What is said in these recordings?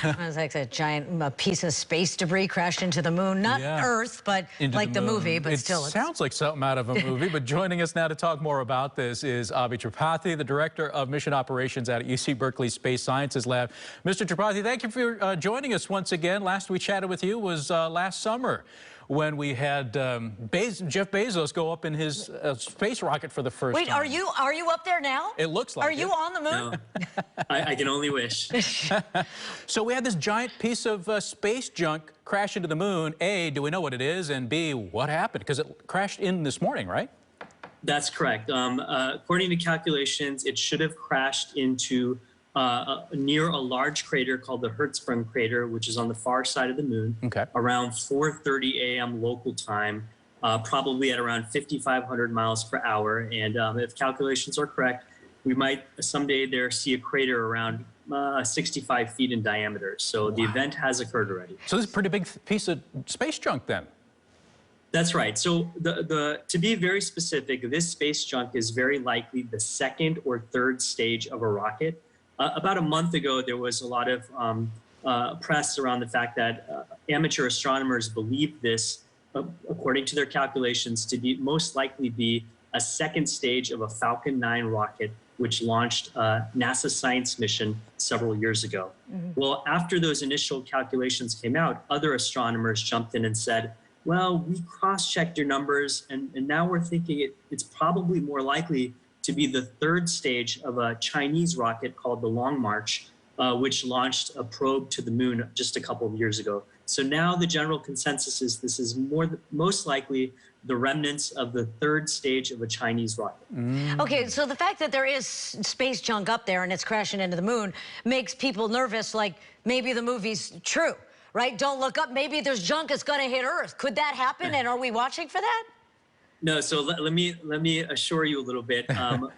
It was like a giant piece of space debris crashed into the moon. Not Earth, but into like the movie, but it still. It sounds like something out of a movie. But joining us now to talk more about this is Abhishek Tripathi, the Director of Mission Operations at UC Berkeley Space Sciences Lab. Mr. Tripathi, thank you for joining us once again. Last we chatted with you was last summer, when we had Jeff Bezos go up in his space rocket for the first time. Wait, are you up there now? It looks like Are you on the moon? No. I can only wish. So we had this giant piece of space junk crash into the moon. A, do we know what it is? And B, what happened? Because it crashed in this morning, right? That's correct. According to calculations, it should have crashed into near a large crater called the Hertzsprung crater, which is on the far side of the moon, around 4:30 a.m. local time, probably at around 5,500 miles per hour. And if calculations are correct, we might someday there see a crater around 65 feet in diameter. So the event has occurred already. So this is a pretty big piece of space junk then. That's right. So to be very specific, this space junk is very likely the second or third stage of a rocket. About a month ago, there was a lot of press around the fact that amateur astronomers believe this, according to their calculations, to be most likely be a second stage of a Falcon 9 rocket, which launched a NASA science mission several years ago. Well, after those initial calculations came out, other astronomers jumped in and said, well, we cross-checked your numbers, and now we're thinking it's probably more likely to be the third stage of a Chinese rocket called the Long March, which launched a probe to the moon just a couple of years ago. So now the general consensus is this is most likely the remnants of the third stage of a Chinese rocket. Okay, so the fact that there is space junk up there and it's crashing into the moon makes people nervous, like maybe the movie's true, right? Don't look up, maybe there's junk that's gonna hit Earth. Could that happen, and are we watching for that? No, so let me assure you a little bit.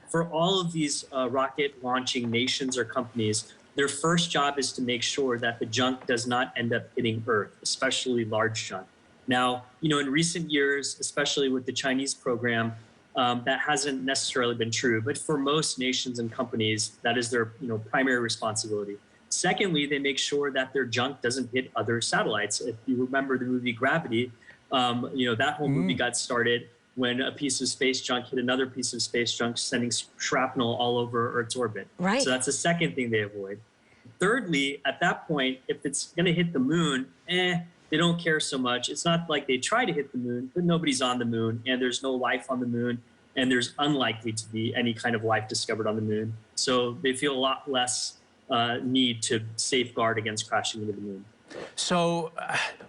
For all of these rocket launching nations or companies, their first job is to make sure that the junk does not end up hitting Earth, especially large junk. Now, in recent years, especially with the Chinese program, that hasn't necessarily been true. But for most nations and companies, that is their primary responsibility. Secondly, they make sure that their junk doesn't hit other satellites. If you remember the movie Gravity, that whole movie got started when a piece of space junk hit another piece of space junk, sending shrapnel all over Earth's orbit. Right. So that's the second thing they avoid. Thirdly, at that point, if it's going to hit the moon, they don't care so much. It's not like they try to hit the moon, but nobody's on the moon, and there's no life on the moon, and there's unlikely to be any kind of life discovered on the moon. So they feel a lot less need to safeguard against crashing into the moon. So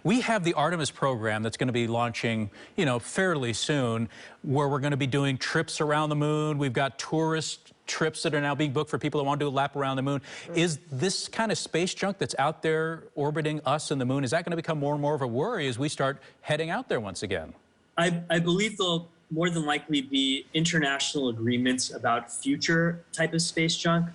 we have the Artemis program that's going to be launching, fairly soon, where we're going to be doing trips around the moon. We've got tourist trips that are now being booked for people that want to do a lap around the moon. Is this kind of space junk that's out there orbiting us and the moon, is that going to become more and more of a worry as we start heading out there once again? I believe there'll more than likely be international agreements about future type of space junk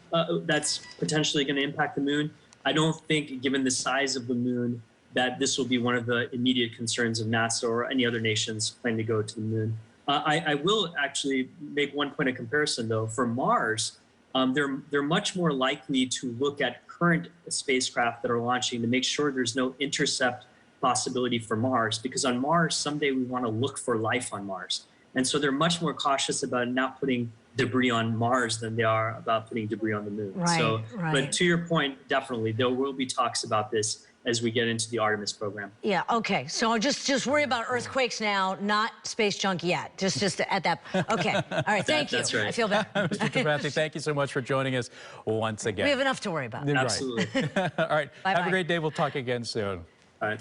that's potentially going to impact the moon. I don't think, given the size of the moon, that this will be one of the immediate concerns of NASA or any other nations planning to go to the moon. I will actually make one point of comparison, though. For Mars, they're much more likely to look at current spacecraft that are launching to make sure there's no intercept possibility for Mars, because on Mars, someday we want to look for life on Mars. And so they're much more cautious about not putting debris on Mars than they are about putting debris on the moon. Right, But to your point, definitely, there will be talks about this as we get into the Artemis program. Yeah, okay. So just worry about earthquakes now, not space junk yet. Just at that. Okay. All right, thank you. That's right. I feel better. Mr. Tripathi, thank you so much for joining us once again. We have enough to worry about. Absolutely. All right. Bye-bye. Have a great day. We'll talk again soon. All right.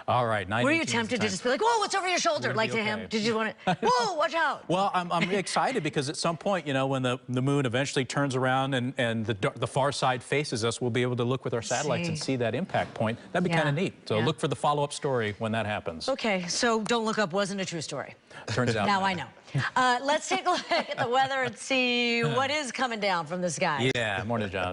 All right. Were you tempted to just be like, whoa, what's over your shoulder? Like to him? Did you want to, whoa, watch out? Well, I'm excited because at some point, when the moon eventually turns around and the far side faces us, we'll be able to look with our satellites and see that impact point. That'd be kind of neat. So look for the follow-up story when that happens. Okay, so Don't Look Up wasn't a true story. Turns out. Now I know. Let's take a look at the weather and see what is coming down from the sky. Yeah, morning, John.